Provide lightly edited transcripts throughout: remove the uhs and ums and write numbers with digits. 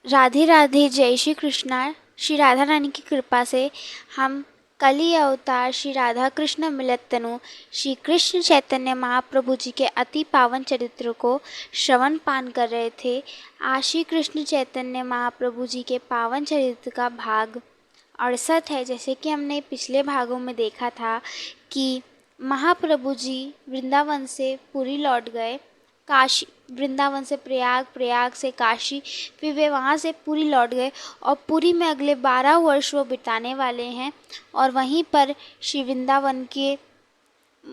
राधे राधे, जय श्री कृष्णा। श्री राधा रानी की कृपा से हम कली अवतार श्री राधा कृष्ण मिलत तनु श्री कृष्ण चैतन्य महाप्रभु जी के अति पावन चरित्र को श्रवण पान कर रहे थे। आज श्री कृष्ण चैतन्य महाप्रभु जी के पावन चरित्र का भाग 68 है। जैसे कि हमने पिछले भागों में देखा था कि महाप्रभु जी वृंदावन से पुरी लौट गए, काशी, वृंदावन से प्रयाग, प्रयाग से काशी, फिर वे वहाँ से पुरी लौट गए और पुरी में अगले 12 वर्ष वो बिताने वाले हैं और वहीं पर श्री वृंदावन के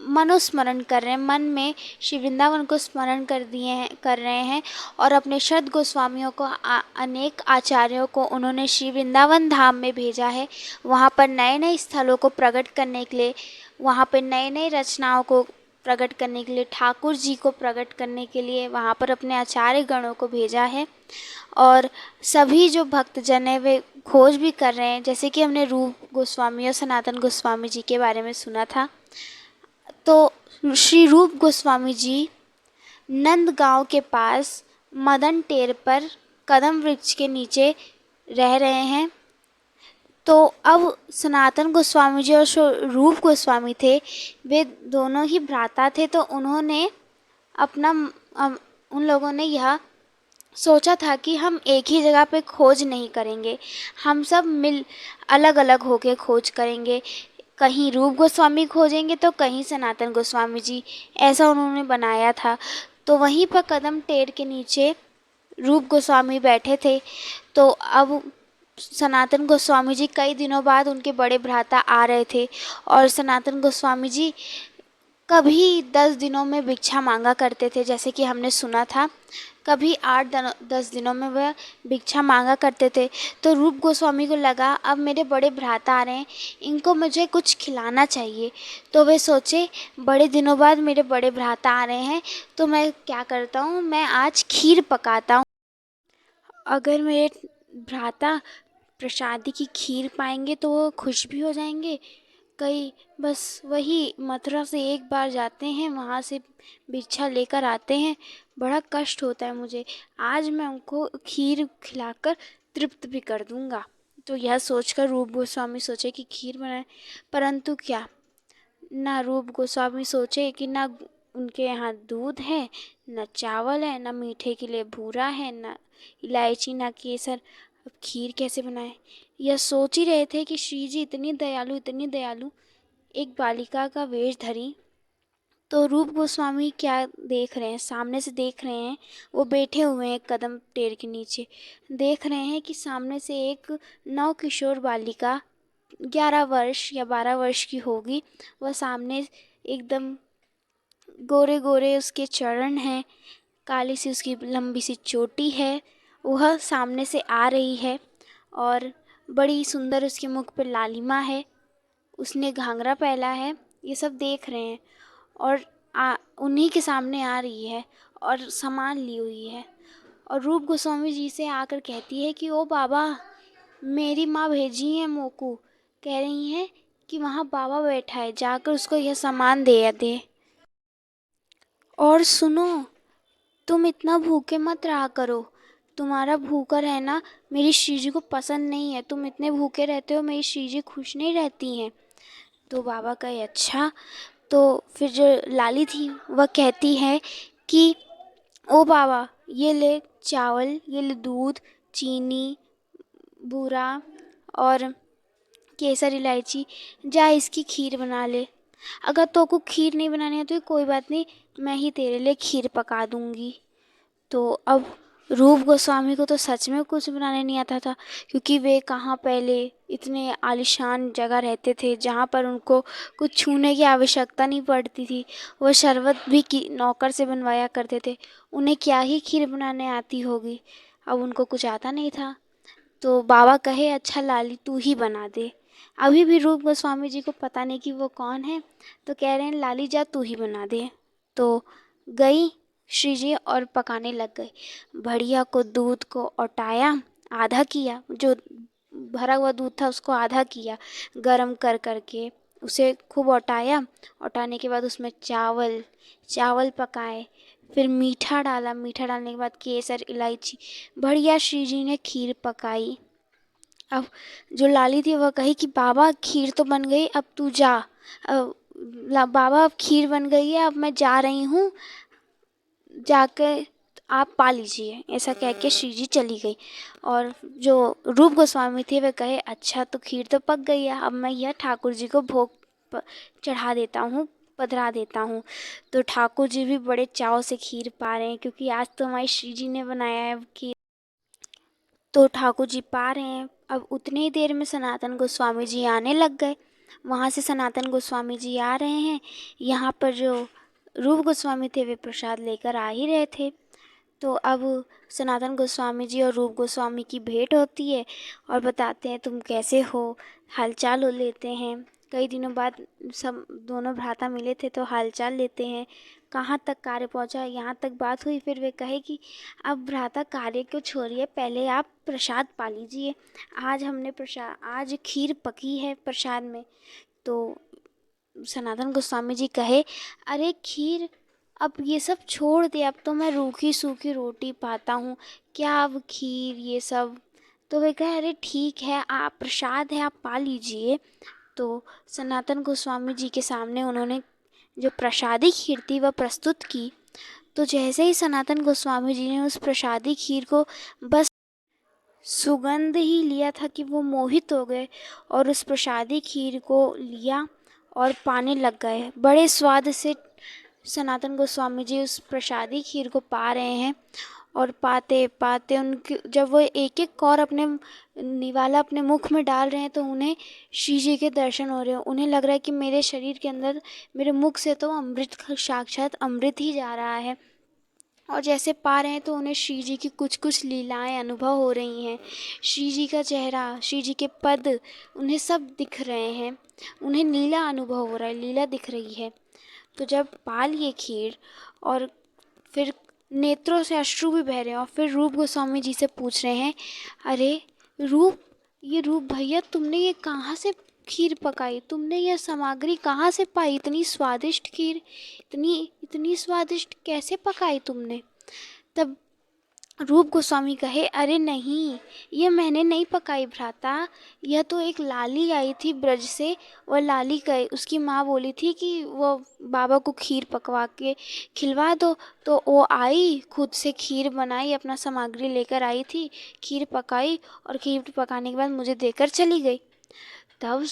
मनुस्मरण कर रहे हैं। मन में श्री वृंदावन को स्मरण कर रहे हैं और अपने शत गोस्वामियों को अनेक आचार्यों को उन्होंने श्री वृंदावन धाम में भेजा है। वहाँ पर नए नए स्थलों को प्रकट करने के लिए, वहाँ पर नए नए रचनाओं को प्रकट करने के लिए, ठाकुर जी को प्रकट करने के लिए वहाँ पर अपने आचार्य गणों को भेजा है। और सभी जो भक्तजन हैं वे खोज भी कर रहे हैं। जैसे कि हमने रूप गोस्वामी और सनातन गोस्वामी जी के बारे में सुना था, तो श्री रूप गोस्वामी जी नंदगांव के पास मदन टेर पर कदम वृक्ष के नीचे रह रहे हैं। तो अब सनातन गोस्वामी जी और रूप गोस्वामी थे, वे दोनों ही भ्राता थे। तो उन्होंने उन लोगों ने यह सोचा था कि हम एक ही जगह पे खोज नहीं करेंगे, हम सब मिल अलग अलग होके खोज करेंगे। कहीं रूप गोस्वामी खोजेंगे तो कहीं सनातन गोस्वामी जी, ऐसा उन्होंने बनाया था। तो वहीं पर कदम टेर के नीचे रूप गोस्वामी बैठे थे। तो अब सनातन गोस्वामी जी कई दिनों बाद उनके बड़े भ्राता आ रहे थे और सनातन गोस्वामी जी कभी 10 दिनों में भिक्षा मांगा करते थे। जैसे कि हमने सुना था, कभी 8-10 दिनों में वह भिक्षा मांगा करते थे। तो रूप गोस्वामी को लगा अब मेरे बड़े भ्राता आ रहे हैं, इनको मुझे कुछ खिलाना चाहिए। तो वे सोचे बड़े दिनों बाद मेरे बड़े भ्राता आ रहे हैं, तो मैं क्या करता हूँ, मैं आज खीर पकाता हूँ। अगर मेरे भ्राता प्रसादी की खीर पाएंगे तो वो खुश भी हो जाएंगे। कई बस वही मथुरा से एक बार जाते हैं, वहाँ से भिक्षा लेकर आते हैं, बड़ा कष्ट होता है मुझे। आज मैं उनको खीर खिलाकर तृप्त भी कर दूंगा। तो यह सोचकर रूप गोस्वामी सोचे कि खीर बनाए, परंतु क्या, ना रूप गोस्वामी सोचे कि ना उनके यहाँ दूध है, न चावल है, न मीठे के लिए भूरा है, न इलायची, न केसर। अब खीर कैसे बनाए? यह सोच ही रहे थे कि श्री जी इतनी दयालु, इतनी दयालु, एक बालिका का वेश धरी। तो रूप गोस्वामी क्या देख रहे हैं, सामने से देख रहे हैं, वो बैठे हुए हैं कदम पेड़ के नीचे, देख रहे हैं कि सामने से एक नव किशोर बालिका 11 वर्ष या 12 वर्ष की होगी, वह सामने एकदम गोरे गोरे उसके चरण हैं, काली सी उसकी लंबी सी चोटी है, वह सामने से आ रही है और बड़ी सुंदर उसके मुख पे लालिमा है, उसने घाघरा पहना है। ये सब देख रहे हैं और उन्हीं के सामने आ रही है और सामान ली हुई है और रूप गोस्वामी जी से आकर कहती है कि ओ बाबा, मेरी माँ भेजी है मोकू, कह रही हैं कि वहाँ बाबा बैठा है, जाकर उसको यह सामान दे दे। और सुनो, तुम इतना भूखे मत रहा करो, तुम्हारा भूखा रहना मेरी श्री जी को पसंद नहीं है, तुम इतने भूखे रहते हो, मेरी श्री जी खुश नहीं रहती हैं। तो बाबा कहे अच्छा। तो फिर जो लाली थी वह कहती है कि ओ बाबा, ये ले चावल, ये ले दूध, चीनी, बूरा और केसर, इलायची, जा इसकी खीर बना ले। अगर तो को खीर नहीं बनानी है तो कोई बात नहीं, मैं ही तेरे लिए खीर पका दूंगी। तो अब रूप गोस्वामी को तो सच में कुछ बनाने नहीं आता था, क्योंकि वे कहाँ पहले इतने आलीशान जगह रहते थे जहाँ पर उनको कुछ छूने की आवश्यकता नहीं पड़ती थी। वह शरबत भी की नौकर से बनवाया करते थे, उन्हें क्या ही खीर बनाने आती होगी। अब उनको कुछ आता नहीं था। तो बाबा कहे अच्छा लाली तू ही बना दे। अभी भी रूप गोस्वामी जी को पता नहीं कि वो कौन है, तो कह रहे हैं लाली जा तू ही बना दे। तो गई श्री जी और पकाने लग गई। बढ़िया को दूध को औटाया, आधा किया, जो भरा हुआ दूध था उसको आधा किया, गरम कर करके उसे खूब औटाया। औटाने के बाद उसमें चावल चावल पकाए, फिर मीठा डाला, मीठा डालने के बाद केसर, इलायची, बढ़िया श्री जी ने खीर पकाई। अब जो लाली थी वह कही कि बाबा खीर तो बन गई, अब तू जा। बाबा अब खीर बन गई है, अब मैं जा रही हूँ, जाकर आप पा लीजिए। ऐसा कह के श्री जी चली गई। और जो रूप गोस्वामी थे वह कहे अच्छा तो खीर तो पक गई है, अब मैं यह ठाकुर जी को भोग चढ़ा देता हूँ, पधरा देता हूँ। तो ठाकुर जी भी बड़े चाव से खीर पा रहे हैं, क्योंकि आज तो हमारी श्री जी ने बनाया है खीर। तो ठाकुर जी पा रहे हैं। अब उतनी ही देर में सनातन गोस्वामी जी आने लग गए। वहाँ से सनातन गोस्वामी जी आ रहे हैं। यहाँ पर जो रूप गोस्वामी थे वे प्रसाद लेकर आ ही रहे थे। तो अब सनातन गोस्वामी जी और रूप गोस्वामी की भेंट होती है और बताते हैं तुम कैसे हो, हालचाल हो लेते हैं। कई दिनों बाद सब दोनों भ्राता मिले थे तो हालचाल लेते हैं, कहाँ तक कार्य पहुँचा, यहाँ तक बात हुई। फिर वे कहे कि अब भ्राता कार्य को छोड़िए, पहले आप प्रसाद पा लीजिए। आज खीर पकी है प्रसाद में। तो सनातन गोस्वामी जी कहे अरे खीर, अब ये सब छोड़ दे, अब तो मैं रूखी सूखी रोटी पाता हूँ, क्या अब खीर ये सब। तो वे कहे अरे ठीक है, आप प्रसाद है आप पा लीजिए। तो सनातन गोस्वामी जी के सामने उन्होंने जो प्रसादी खीर थी वह प्रस्तुत की। तो जैसे ही सनातन गोस्वामी जी ने उस प्रसादी खीर को बस सुगंध ही लिया था कि वो मोहित हो गए और उस प्रसादी खीर को लिया और पाने लग गए। बड़े स्वाद से सनातन गोस्वामी जी उस प्रसादी खीर को पा रहे हैं। और पाते पाते उनके जब वो एक एक कौर अपने निवाला अपने मुख में डाल रहे हैं तो उन्हें श्री जी के दर्शन हो रहे हैं। उन्हें लग रहा है कि मेरे शरीर के अंदर, मेरे मुख से तो अमृत, साक्षात अमृत ही जा रहा है। और जैसे पा रहे हैं तो उन्हें श्री जी की कुछ कुछ लीलाएं अनुभव हो रही हैं। श्री जी का चेहरा, श्री जी के पद, उन्हें सब दिख रहे हैं। उन्हें लीला अनुभव हो रहा है, लीला दिख रही है। तो जब पा लिए खीर और फिर नेत्रों से अश्रु भी बह रहे हैं और फिर रूप गोस्वामी जी से पूछ रहे हैं अरे रूप, ये रूप भैया तुमने ये कहाँ से खीर पकाई, तुमने यह सामग्री कहाँ से पाई, इतनी स्वादिष्ट खीर, इतनी इतनी स्वादिष्ट कैसे पकाई तुमने। तब रूप गोस्वामी कहे अरे नहीं, ये मैंने नहीं पकाई भ्राता, यह तो एक लाली आई थी ब्रज से। और लाली कहे, उसकी माँ बोली थी कि वो बाबा को खीर पकवा के खिलवा दो। तो वो आई, खुद से खीर बनाई, अपना सामग्री लेकर आई थी, खीर पकाई और खीर पकाने के बाद मुझे देकर चली गई। तब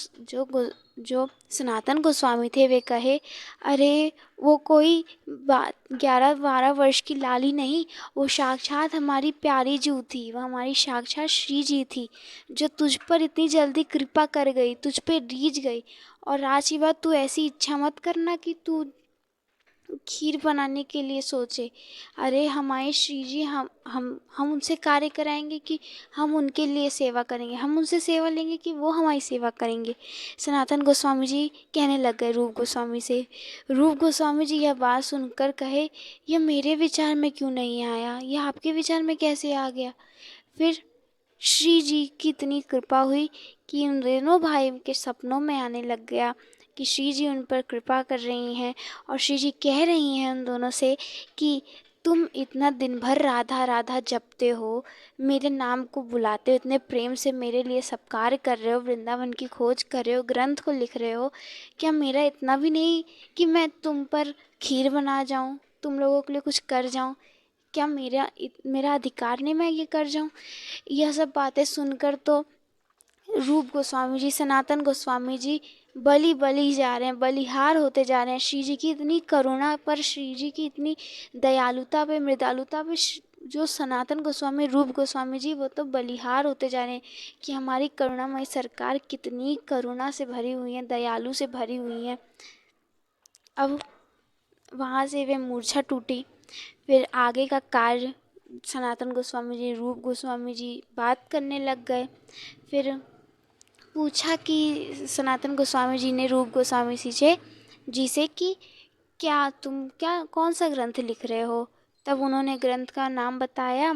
जो सनातन गोस्वामी थे वे कहे अरे वो कोई 11-12 वर्ष की लाली नहीं, वो साक्षात हमारी प्यारी जू थी, वो हमारी साक्षात श्री जी थी, जो तुझ पर इतनी जल्दी कृपा कर गई, तुझ पे रीझ गई। और आज की बात, तू ऐसी इच्छा मत करना कि तू खीर बनाने के लिए सोचे। अरे हमारे श्री जी, हम उनसे कार्य कराएंगे कि हम उनके लिए सेवा करेंगे, हम उनसे सेवा लेंगे कि वो हमारी सेवा करेंगे। सनातन गोस्वामी जी कहने लग गए रूप गोस्वामी से। रूप गोस्वामी जी यह बात सुनकर कहे यह मेरे विचार में क्यों नहीं आया, यह आपके विचार में कैसे आ गया। फिर श्री जी की इतनी कृपा हुई कि उन दोनों भाई के सपनों में आने लग गया कि श्री जी उन पर कृपा कर रही हैं। और श्री जी कह रही हैं उन दोनों से कि तुम इतना दिन भर राधा राधा जपते हो, मेरे नाम को बुलाते हो, इतने प्रेम से मेरे लिए सब कार्य कर रहे हो, वृंदावन की खोज कर रहे हो, ग्रंथ को लिख रहे हो, क्या मेरा इतना भी नहीं कि मैं तुम पर खीर बना जाऊं, तुम लोगों के लिए कुछ कर जाऊं, क्या मेरा अधिकार नहीं मैं ये कर जाऊं। यह सब बातें सुनकर तो रूप गोस्वामी जी, सनातन गोस्वामी जी बली जा रहे हैं, बलिहार होते जा रहे हैं। श्री जी की इतनी करुणा पर, श्री जी की इतनी दयालुता पे, मृदालुता पे जो सनातन गोस्वामी, रूप गोस्वामी जी, वो तो बलिहार होते जा रहे हैं कि हमारी करुणामयी सरकार कितनी करुणा से भरी हुई है, दयालु से भरी हुई है। अब वहाँ से वे मूर्छा टूटी। फिर आगे का कार्य सनातन गोस्वामी जी, रूप गोस्वामी जी बात करने लग गए। फिर पूछा कि सनातन गोस्वामी जी ने रूप गोस्वामी जी से कि क्या कौन सा ग्रंथ लिख रहे हो। तब उन्होंने ग्रंथ का नाम बताया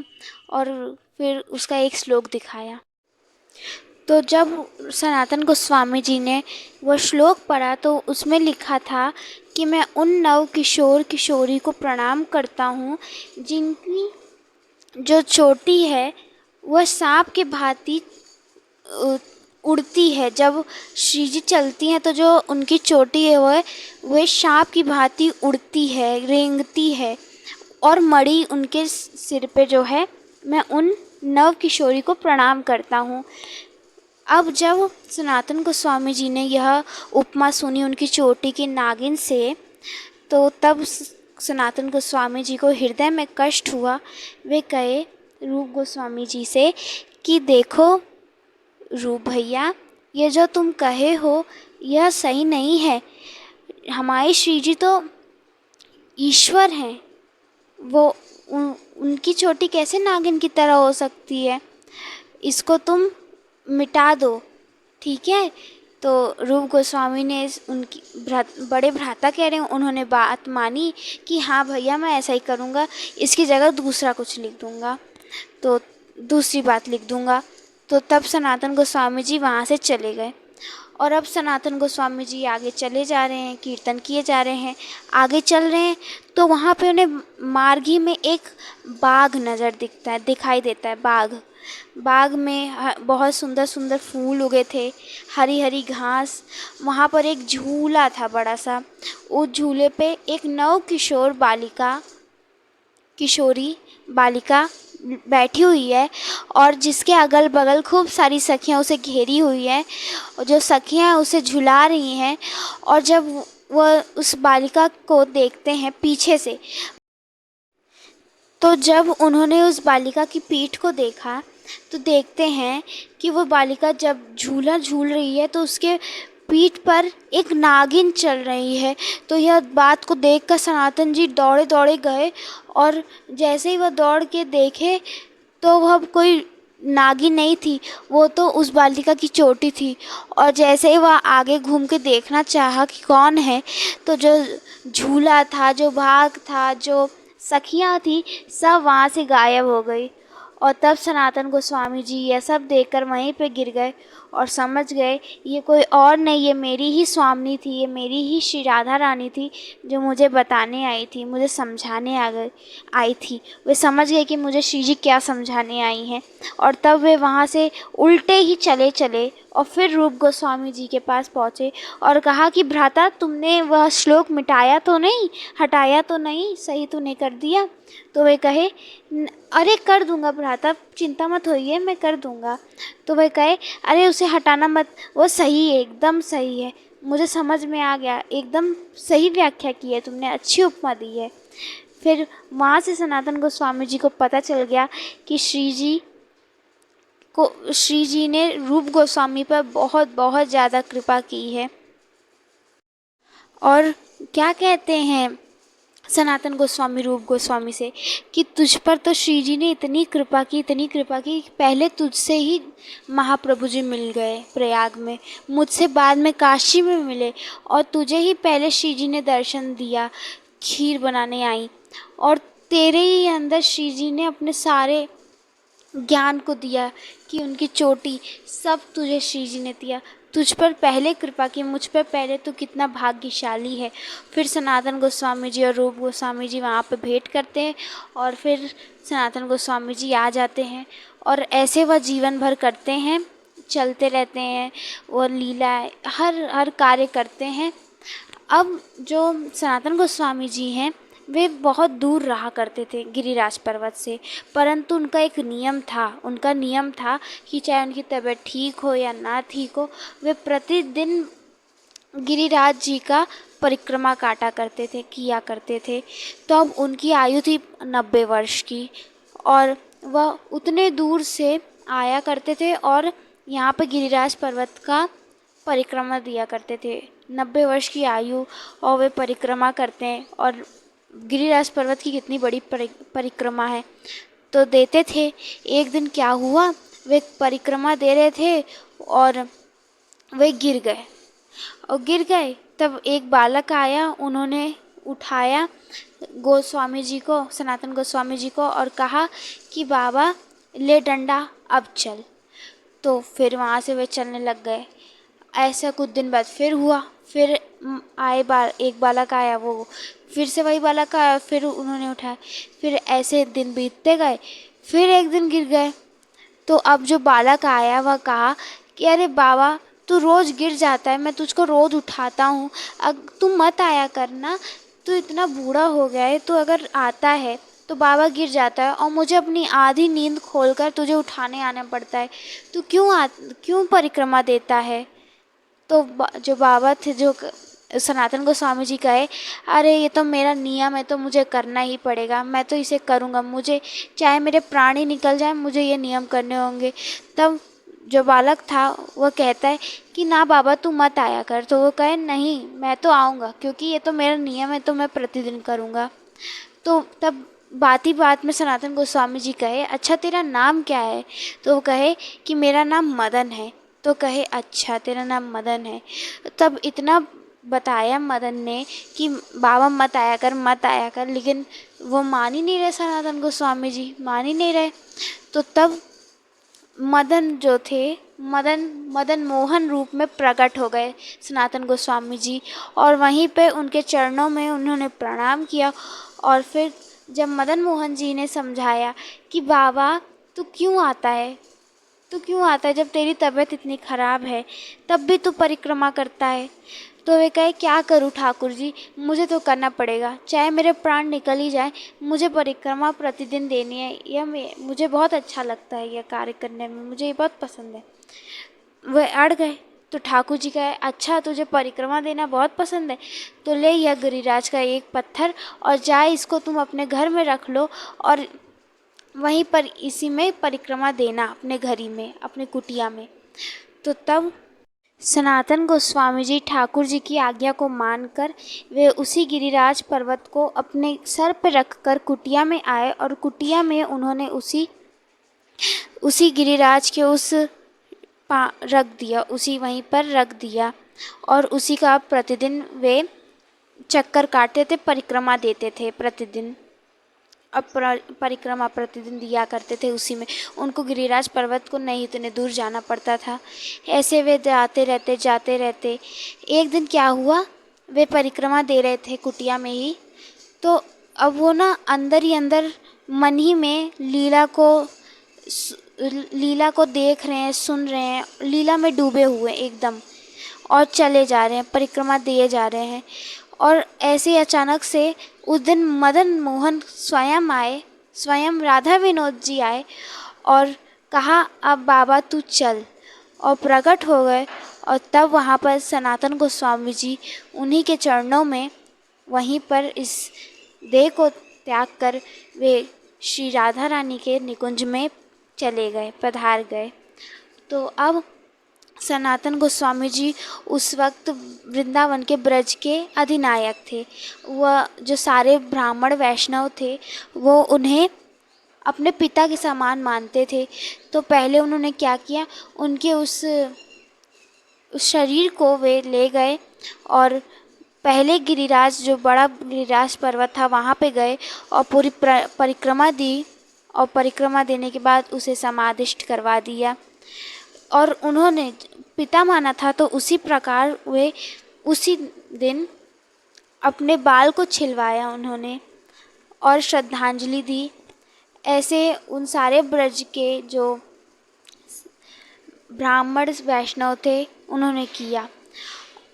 और फिर उसका एक श्लोक दिखाया। तो जब सनातन गोस्वामी जी ने वह श्लोक पढ़ा तो उसमें लिखा था कि मैं उन नव किशोर किशोरी को प्रणाम करता हूँ जिनकी जो चोटी है वह सांप के भांति उड़ती है। जब श्री जी चलती हैं तो जो उनकी चोटी है वह सांप की भांति उड़ती है, रेंगती है, और मणि उनके सिर पे जो है, मैं उन नव किशोरी को प्रणाम करता हूँ। अब जब सनातन गोस्वामी जी ने यह उपमा सुनी उनकी चोटी की नागिन से, तो तब सनातन गोस्वामी जी को हृदय में कष्ट हुआ। वे कहे रूप गोस्वामी जी से कि देखो रूप भैया, ये जो तुम कहे हो यह सही नहीं है। हमारे श्री जी तो ईश्वर हैं, वो उनकी चोटी कैसे नागिन की तरह हो सकती है? इसको तुम मिटा दो, ठीक है। तो रूप गोस्वामी ने उनकी बड़े भ्राता कह रहे हैं, उन्होंने बात मानी कि हाँ भैया मैं ऐसा ही करूँगा, इसकी जगह दूसरा कुछ लिख दूँगा, तो दूसरी बात लिख दूँगा। तो तब सनातन गोस्वामी जी वहाँ से चले गए। और अब सनातन गोस्वामी जी आगे चले जा रहे हैं, कीर्तन किए जा रहे हैं, आगे चल रहे हैं, तो वहाँ पे उन्हें मार्गी में एक बाग दिखाई देता है। बाग में बहुत सुंदर सुंदर फूल उगे थे, हरी हरी घास। वहाँ पर एक झूला था बड़ा सा, उस झूले पे एक नव किशोरी बालिका बैठी हुई है, और जिसके अगल बगल खूब सारी सखियाँ उसे घेरी हुई है, और जो सखियाँ उसे झुला रही हैं। और जब वह उस बालिका को देखते हैं पीछे से, तो जब उन्होंने उस बालिका की पीठ को देखा तो देखते हैं कि वो बालिका जब झूला झूल रही है तो उसके पीठ पर एक नागिन चल रही है। तो यह बात को देखकर सनातन जी दौड़े दौड़े गए, और जैसे ही वह दौड़ के देखे तो वह कोई नागिन नहीं थी, वो तो उस बालिका की चोटी थी। और जैसे ही वह आगे घूम के देखना चाहा कि कौन है, तो जो झूला था, जो बाग था, जो सखियाँ थी, सब वहाँ से गायब हो गई। और तब सनातन गोस्वामी जी यह सब देखकर वहीं पे गिर गए और समझ गए ये कोई और नहीं, ये मेरी ही स्वामिनी थी, ये मेरी ही श्री राधा रानी थी, जो मुझे बताने आई थी, मुझे समझाने आई थी। वे समझ गए कि मुझे श्री जी क्या समझाने आई हैं। और तब वे वहाँ से उल्टे ही चले और फिर रूप गोस्वामी जी के पास पहुँचे और कहा कि भ्राता, तुमने वह श्लोक मिटाया तो नहीं, हटाया तो नहीं, सही तो नहीं कर दिया? तो वे कहे अरे कर दूंगा भ्राता, चिंता मत होइए, मैं कर दूंगा। तो वे कहे अरे उसे हटाना मत, वो सही है, एकदम सही है, मुझे समझ में आ गया, एकदम सही व्याख्या की है तुमने, अच्छी उपमा दी है। फिर वहाँ से सनातन गोस्वामी जी को पता चल गया कि श्री जी ने रूप गोस्वामी पर बहुत बहुत ज़्यादा कृपा की है। और क्या कहते हैं सनातन गोस्वामी रूप गोस्वामी से कि तुझ पर तो श्री जी ने इतनी कृपा की पहले तुझसे ही महाप्रभु जी मिल गए प्रयाग में, मुझसे बाद में काशी में मिले, और तुझे ही पहले श्री जी ने दर्शन दिया, खीर बनाने आई, और तेरे ही अंदर श्री जी ने अपने सारे ज्ञान को दिया कि उनकी चोटी सब तुझे श्री जी ने दिया, तुझ पर पहले कृपा की, मुझ पर पहले, तो कितना भाग्यशाली है। फिर सनातन गोस्वामी जी और रूप गोस्वामी जी वहाँ पे भेंट करते हैं, और फिर सनातन गोस्वामी जी आ जाते हैं, और ऐसे वह जीवन भर करते हैं, चलते रहते हैं, और लीला हर कार्य करते हैं। अब जो सनातन गोस्वामी जी हैं वे बहुत दूर रहा करते थे गिरिराज पर्वत से, परंतु उनका एक नियम था कि चाहे उनकी तबीयत ठीक हो या ना ठीक हो, वे प्रतिदिन गिरिराज जी का परिक्रमा किया करते थे। तो अब उनकी आयु थी 90 वर्ष की, और वह उतने दूर से आया करते थे और यहाँ पर गिरिराज पर्वत का परिक्रमा दिया करते थे। 90 वर्ष की आयु और वे परिक्रमा करते हैं, और गिरिराज पर्वत की कितनी बड़ी परिक्रमा है, तो देते थे। एक दिन क्या हुआ, वे परिक्रमा दे रहे थे और वे गिर गए। तब एक बालक आया, उन्होंने उठाया गोस्वामी जी को, सनातन गोस्वामी जी को, और कहा कि बाबा ले डंडा, अब चल। तो फिर वहाँ से वे चलने लग गए। ऐसा कुछ दिन बाद फिर हुआ, फिर एक बालक आया, वो फिर से वही बालक आया, फिर उन्होंने उठाया, फिर ऐसे दिन बीतते गए, फिर एक दिन गिर गए। तो अब जो बालक आया वह कहा कि अरे बाबा, तू रोज़ गिर जाता है, मैं तुझको रोज़ उठाता हूँ, अब तू मत आया करना, तू इतना बूढ़ा हो गया है, तू अगर आता है तो बाबा गिर जाता है और मुझे अपनी आधी नींद खोलकर तुझे उठाने आना पड़ता है, तू क्यों परिक्रमा देता है। तो जो बाबा थे, जो सनातन गोस्वामी जी कहे, अरे ये तो मेरा नियम है, तो मुझे करना ही पड़ेगा, मैं तो इसे करूँगा, मुझे चाहे मेरे प्राण ही निकल जाए, मुझे ये नियम करने होंगे। तब जो बालक था वह कहता है कि ना बाबा, तू मत आया कर। तो वो कहे नहीं, मैं तो आऊँगा, क्योंकि ये तो मेरा नियम है, तो मैं प्रतिदिन करूँगा। तो तब बात ही बात में सनातन गोस्वामी जी कहे, अच्छा तेरा नाम क्या है। तो वो कहे कि मेरा नाम मदन है। तो कहे अच्छा तेरा नाम मदन है। तब इतना बताया मदन ने कि बाबा मत आया कर, मत आया कर, लेकिन वो मान ही नहीं रहे, सनातन गोस्वामी जी मान ही नहीं रहे। तो तब मदन जो थे, मदन मोहन रूप में प्रकट हो गए सनातन गोस्वामी जी, और वहीं पे उनके चरणों में उन्होंने प्रणाम किया। और फिर जब मदन मोहन जी ने समझाया कि बाबा तू क्यों आता है जब तेरी तबीयत इतनी ख़राब है, तब भी तू परिक्रमा करता है। तो वे कहे क्या करूँ ठाकुर जी, मुझे तो करना पड़ेगा, चाहे मेरे प्राण निकल ही जाए, मुझे परिक्रमा प्रतिदिन देनी है। यह मुझे बहुत अच्छा लगता है, यह कार्य करने में मुझे ये बहुत पसंद है। वे अड़ गए। तो ठाकुर जी कहे अच्छा तुझे परिक्रमा देना बहुत पसंद है, तो ले यह गिरिराज का एक पत्थर और जाए इसको तुम अपने घर में रख लो, और वहीं पर इसी में परिक्रमा देना, अपने घर ही में, अपने कुटिया में। तो तब सनातन गोस्वामी जी ठाकुर जी की आज्ञा को मानकर वे उसी गिरिराज पर्वत को अपने सर पर रखकर कुटिया में आए, और कुटिया में उन्होंने उसी गिरिराज के रख दिया, उसी वहीं पर रख दिया, और उसी का प्रतिदिन वे चक्कर काटते थे, परिक्रमा देते थे प्रतिदिन। अब परिक्रमा प्रतिदिन दिया करते थे उसी में, उनको गिरिराज पर्वत को नहीं इतने दूर जाना पड़ता था। ऐसे वे जाते रहते एक दिन क्या हुआ, वे परिक्रमा दे रहे थे कुटिया में ही, तो अब वो ना अंदर ही अंदर मन ही में लीला को देख रहे हैं, सुन रहे हैं, लीला में डूबे हुए एकदम, और चले जा रहे हैं, परिक्रमा दिए जा रहे हैं। और ऐसे अचानक से उस दिन मदन मोहन स्वयं राधा विनोद जी आए और कहा अब बाबा तू चल, और प्रकट हो गए। और तब वहाँ पर सनातन गोस्वामी जी उन्हीं के चरणों में वहीं पर इस देह को त्याग कर वे श्री राधा रानी के निकुंज में चले गए, पधार गए। तो अब सनातन गोस्वामी जी उस वक्त वृंदावन के ब्रज के अधिनायक थे। वह जो सारे ब्राह्मण वैष्णव थे वो उन्हें अपने पिता के समान मानते थे। तो पहले उन्होंने क्या किया, उनके उस शरीर को वे ले गए और पहले गिरिराज, जो बड़ा गिरिराज पर्वत था, वहाँ पे गए और पूरी परिक्रमा दी, और परिक्रमा देने के बाद उसे समाधिष्ट करवा दिया। और उन्होंने पिता माना था, तो उसी प्रकार वे उसी दिन अपने बाल को छिलवाया उन्होंने और श्रद्धांजलि दी। ऐसे उन सारे ब्रज के जो ब्राह्मण वैष्णव थे उन्होंने किया।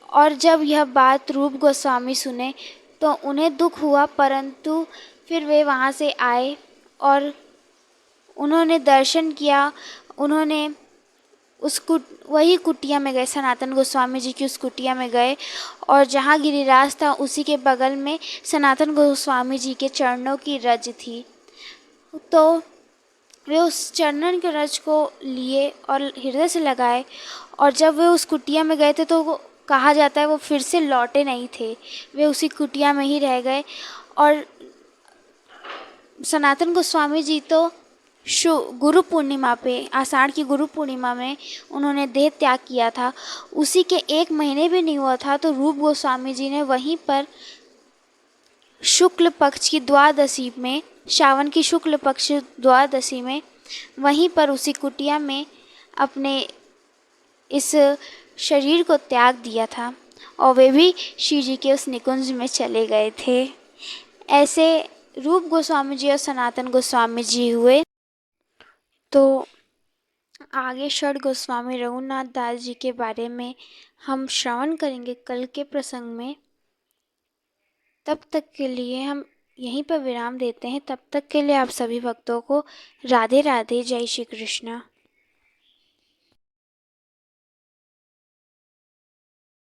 और जब यह बात रूप गोस्वामी सुने तो उन्हें दुख हुआ, परंतु फिर वे वहाँ से आए और उन्होंने दर्शन किया। उन्होंने वही कुटिया में गए, सनातन गोस्वामी जी की उस कुटिया में गए, और जहाँ गिरिराज था उसी के बगल में सनातन गोस्वामी जी के चरणों की रज थी। तो वे उस चरणन के रज को लिए और हृदय से लगाए, और जब वे उस कुटिया में गए थे तो वो कहा जाता है वो फिर से लौटे नहीं थे, वे उसी कुटिया में ही रह गए। और सनातन गोस्वामी जी तो गुरु पूर्णिमा पे, आषाढ़ की गुरु पूर्णिमा में उन्होंने देह त्याग किया था। उसी के 1 महीने भी नहीं हुआ था तो रूप गोस्वामी जी ने वहीं पर शुक्ल पक्ष की द्वादशी में, सावन की शुक्ल पक्ष द्वादशी में, वहीं पर उसी कुटिया में अपने इस शरीर को त्याग दिया था और वे भी श्री जी के उस निकुंज में चले गए थे। ऐसे रूप गोस्वामी जी और सनातन गोस्वामी जी हुए। तो आगे षड गोस्वामी रघुनाथ दास जी के बारे में हम श्रवण करेंगे कल के प्रसंग में। तब तक के लिए हम यहीं पर विराम देते हैं। तब तक के लिए आप सभी भक्तों को राधे राधे, जय श्री कृष्ण।